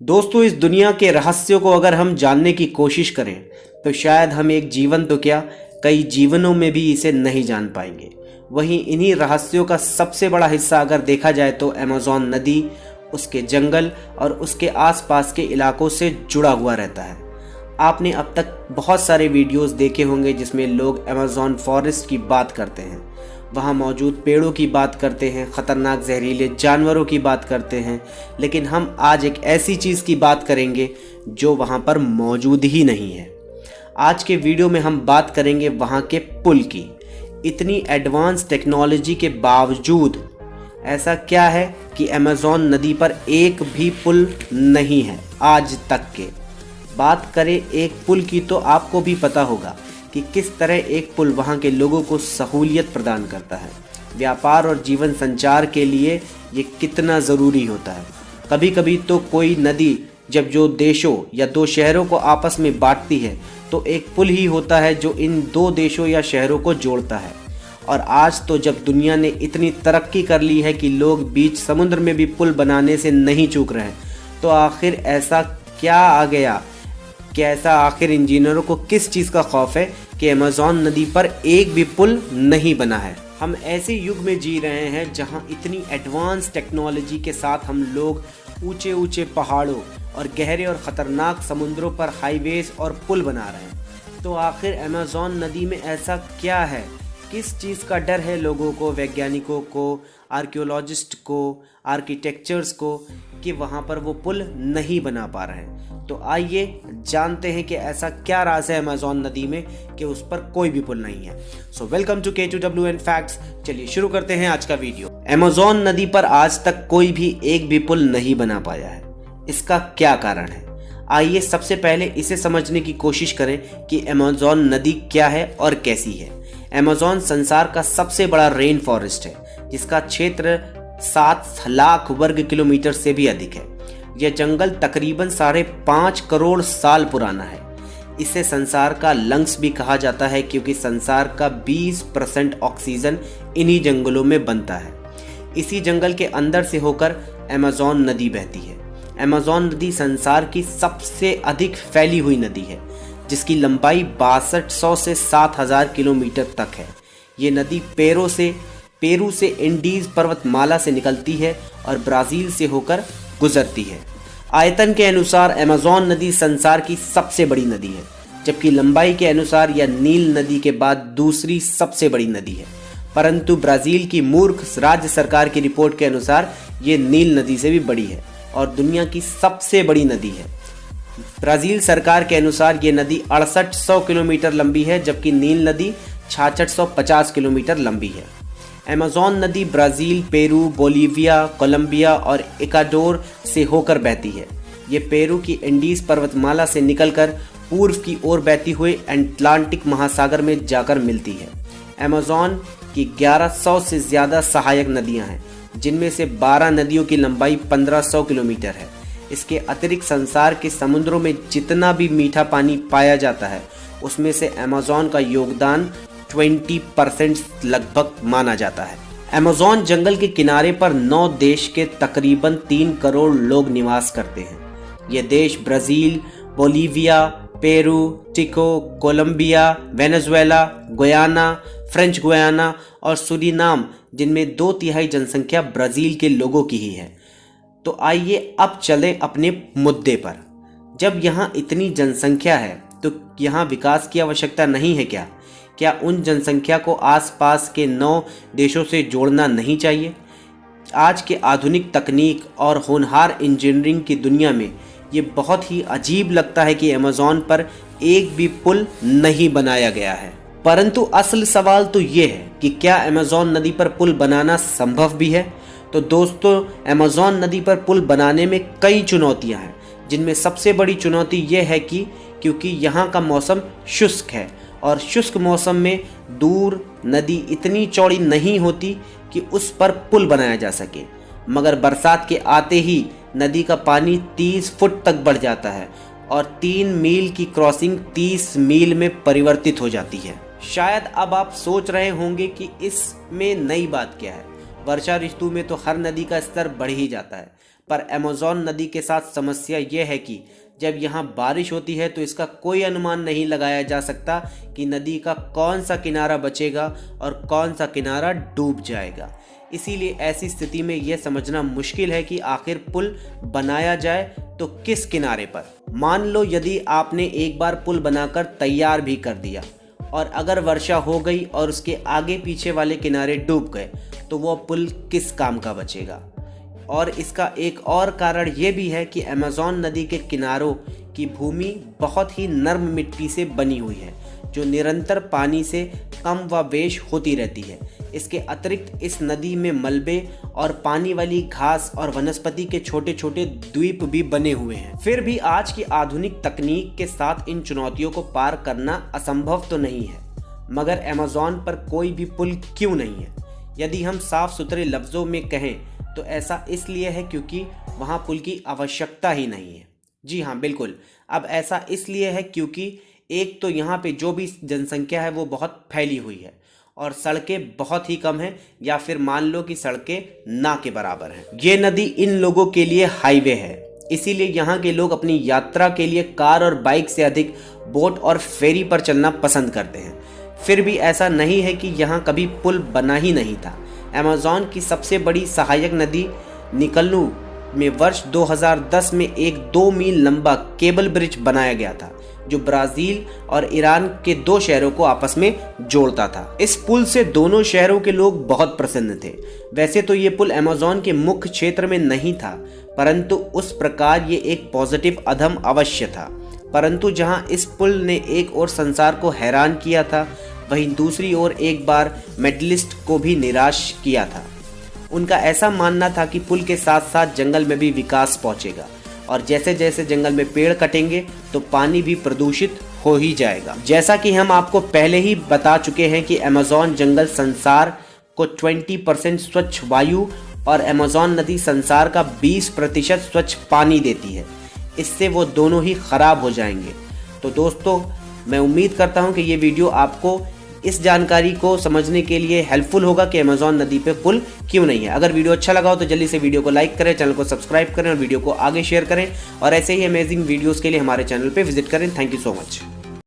दोस्तों, इस दुनिया के रहस्यों को अगर हम जानने की कोशिश करें तो शायद हम एक जीवन तो क्या, कई जीवनों में भी इसे नहीं जान पाएंगे। वहीं इन्हीं रहस्यों का सबसे बड़ा हिस्सा अगर देखा जाए तो अमेज़न नदी, उसके जंगल और उसके आसपास के इलाकों से जुड़ा हुआ रहता है। आपने अब तक बहुत सारे वीडियोस देखे होंगे जिसमें लोग अमेज़न फॉरेस्ट की बात करते हैं, वहाँ मौजूद पेड़ों की बात करते हैं, ख़तरनाक जहरीले जानवरों की बात करते हैं। लेकिन हम आज एक ऐसी चीज़ की बात करेंगे जो वहाँ पर मौजूद ही नहीं है। आज के वीडियो में हम बात करेंगे वहाँ के पुल की। इतनी एडवांस टेक्नोलॉजी के बावजूद ऐसा क्या है कि अमेज़न नदी पर एक भी पुल नहीं है आज तक के। बात करें एक पुल की तो आपको भी पता होगा कि किस तरह एक पुल वहाँ के लोगों को सहूलियत प्रदान करता है। व्यापार और जीवन संचार के लिए ये कितना ज़रूरी होता है। कभी कभी तो कोई नदी जब जो देशों या दो शहरों को आपस में बांटती है तो एक पुल ही होता है जो इन दो देशों या शहरों को जोड़ता है। और आज तो जब दुनिया ने इतनी तरक्की कर ली है कि लोग बीच समुद्र में भी पुल बनाने से नहीं चूक रहे, तो आखिर ऐसा क्या आ गया कि ऐसा आखिर इंजीनियरों को किस चीज़ का खौफ है कि अमेज़न नदी पर एक भी पुल नहीं बना है। हम ऐसे युग में जी रहे हैं जहां इतनी एडवांस टेक्नोलॉजी के साथ हम लोग ऊंचे ऊंचे पहाड़ों और गहरे और ख़तरनाक समुद्रों पर हाईवेज और पुल बना रहे हैं। तो आखिर अमेज़न नदी में ऐसा क्या है, किस चीज़ का डर है लोगों को, वैज्ञानिकों को, आर्कियोलॉजिस्ट को, आर्किटेक्चर्स को, कि वहाँ पर वो पुल नहीं बना पा रहे हैं। तो आइए जानते हैं कि ऐसा क्या राज है अमेज़न नदी में कि उस पर कोई भी पुल नहीं है। So welcome to K2WN facts. चलिए शुरू करते हैं आज का वीडियो। अमेज़न नदी पर आज तक कोई भी एक भी पुल नहीं बना पाया है। इसका क्या कारण है? आइए सबसे पहले इसे समझने की कोशिश करें कि अमेज़न नदी क्या है और कैसी है। अमेज़न संसार का सबसे बड़ा रेन फॉरेस्ट है जिसका क्षेत्र 7 लाख वर्ग किलोमीटर से भी अधिक है। यह जंगल तकरीबन 5.5 करोड़ साल पुराना है। इसे संसार का लंग्स भी कहा जाता है क्योंकि संसार का 20% ऑक्सीजन इन्हीं जंगलों में बनता है। इसी जंगल के अंदर से होकर अमेज़न नदी बहती है। अमेज़न नदी संसार की सबसे अधिक फैली हुई नदी है जिसकी लंबाई 6200 से 7000 किलोमीटर तक है। ये नदी पेरू से इंडीज पर्वतमाला से निकलती है और ब्राज़ील से होकर गुजरती है। आयतन के अनुसार अमेज़न नदी संसार की सबसे बड़ी नदी है, जबकि लंबाई के अनुसार यह नील नदी के बाद दूसरी सबसे बड़ी नदी है। परंतु ब्राज़ील की मूर्ख राज्य सरकार की रिपोर्ट के अनुसार ये नील नदी से भी बड़ी है और दुनिया की सबसे बड़ी नदी है। ब्राज़ील सरकार के अनुसार ये नदी 6800 किलोमीटर लंबी है, जबकि नील नदी 6650 किलोमीटर लंबी है। अमेज़न नदी ब्राज़ील, पेरू, बोलीविया, कोलंबिया और इक्वाडोर से होकर बहती है। ये पेरू की इंडीज पर्वतमाला से निकलकर पूर्व की ओर बहती हुई अटलांटिक महासागर में जाकर मिलती है। अमेज़न की 1100 से ज़्यादा सहायक नदियां हैं, जिनमें से 12 नदियों की लंबाई 1500 किलोमीटर है। इसके अतिरिक्त संसार के समुद्रों में जितना भी मीठा पानी पाया जाता है उसमें से अमेज़न का योगदान 20% लगभग माना जाता है। अमेज़न जंगल के किनारे पर 9 देश के तकरीबन 3 करोड़ लोग निवास करते हैं। ये देश ब्राज़ील, बोलीविया, पेरू, टिको, Colombia, Venezuela, Guyana, French Guiana और सूरीनाम, जिनमें 2/3 जनसंख्या ब्राज़ील के लोगों की ही है। तो आइए अब चलें अपने मुद्दे पर। जब यहाँ इतनी जनसंख्या है तो यहाँ विकास की आवश्यकता नहीं है क्या? क्या उन जनसंख्या को आसपास के 9 देशों से जोड़ना नहीं चाहिए? आज के आधुनिक तकनीक और होनहार इंजीनियरिंग की दुनिया में ये बहुत ही अजीब लगता है कि अमेज़न पर एक भी पुल नहीं बनाया गया है। परंतु असल सवाल तो ये है कि क्या अमेज़न नदी पर पुल बनाना संभव भी है? तो दोस्तों, अमेज़न नदी पर पुल बनाने में कई चुनौतियां हैं, जिनमें सबसे बड़ी चुनौती ये है कि क्योंकि यहाँ का मौसम शुष्क है और शुष्क मौसम में दूर नदी इतनी चौड़ी नहीं होती कि उस पर पुल बनाया जा सके। मगर बरसात के आते ही नदी का पानी 30 फुट तक बढ़ जाता है और 3 मील की क्रॉसिंग 30 मील में परिवर्तित हो जाती है। शायद अब आप सोच रहे होंगे कि इसमें नई बात क्या है। वर्षा ऋतु में तो हर नदी का स्तर बढ़ ही जाता है, पर अमेज़न नदी के साथ समस्या ये है कि जब यहाँ बारिश होती है तो इसका कोई अनुमान नहीं लगाया जा सकता कि नदी का कौन सा किनारा बचेगा और कौन सा किनारा डूब जाएगा। इसीलिए ऐसी स्थिति में यह समझना मुश्किल है कि आखिर पुल बनाया जाए तो किस किनारे पर। मान लो यदि आपने एक बार पुल बनाकर तैयार भी कर दिया और अगर वर्षा हो गई और उसके आगे पीछे वाले किनारे डूब गए तो वो पुल किस काम का बचेगा। और इसका एक और कारण ये भी है कि अमेज़न नदी के किनारों की भूमि बहुत ही नर्म मिट्टी से बनी हुई है जो निरंतर पानी से कम व बेश होती रहती है। इसके अतिरिक्त इस नदी में मलबे और पानी वाली घास और वनस्पति के छोटे छोटे द्वीप भी बने हुए हैं। फिर भी आज की आधुनिक तकनीक के साथ इन चुनौतियों को पार करना असंभव तो नहीं है, मगर अमेज़न पर कोई भी पुल क्यों नहीं है? यदि हम साफ सुथरे लफ्ज़ों में कहें तो ऐसा इसलिए है क्योंकि वहाँ पुल की आवश्यकता ही नहीं है। जी हाँ, बिल्कुल। अब ऐसा इसलिए है क्योंकि एक तो यहाँ पे जो भी जनसंख्या है वो बहुत फैली हुई है और सड़कें बहुत ही कम हैं, या फिर मान लो कि सड़कें ना के बराबर हैं। ये नदी इन लोगों के लिए हाईवे है, इसीलिए यहाँ के लोग अपनी यात्रा के लिए कार और बाइक से अधिक बोट और फेरी पर चलना पसंद करते हैं। फिर भी ऐसा नहीं है कि यहाँ कभी पुल बना ही नहीं था। अमेज़न की सबसे बड़ी सहायक नदी निकल्लू में वर्ष 2010 में एक 2 मील लंबा केबल ब्रिज बनाया गया था जो ब्राज़ील और ईरान के 2 शहरों को आपस में जोड़ता था। इस पुल से दोनों शहरों के लोग बहुत प्रसन्न थे। वैसे तो ये पुल अमेज़न के मुख्य क्षेत्र में नहीं था, परंतु उस प्रकार ये एक पॉजिटिव कदम अवश्य था। परंतु जहाँ इस पुल ने एक और संसार को हैरान किया था, वहीं दूसरी ओर एक बार मेडलिस्ट को भी निराश किया था। उनका ऐसा मानना था कि पुल के साथ साथ जंगल में भी विकास पहुंचेगा और जैसे जैसे जंगल में पेड़ कटेंगे तो पानी भी प्रदूषित हो ही जाएगा। जैसा कि हम आपको पहले ही बता चुके हैं कि अमेज़न जंगल संसार को 20% स्वच्छ वायु और अमेज़न नदी संसार का 20% स्वच्छ पानी देती है। इससे वो दोनों ही खराब हो जाएंगे। तो दोस्तों, मैं उम्मीद करता हूँ कि ये वीडियो आपको इस जानकारी को समझने के लिए हेल्पफुल होगा कि अमेज़न नदी पे पुल क्यों नहीं है। अगर वीडियो अच्छा लगा हो तो जल्दी से वीडियो को लाइक करें, चैनल को सब्सक्राइब करें और वीडियो को आगे शेयर करें और ऐसे ही अमेजिंग वीडियोस के लिए हमारे चैनल पे विजिट करें। Thank you so much.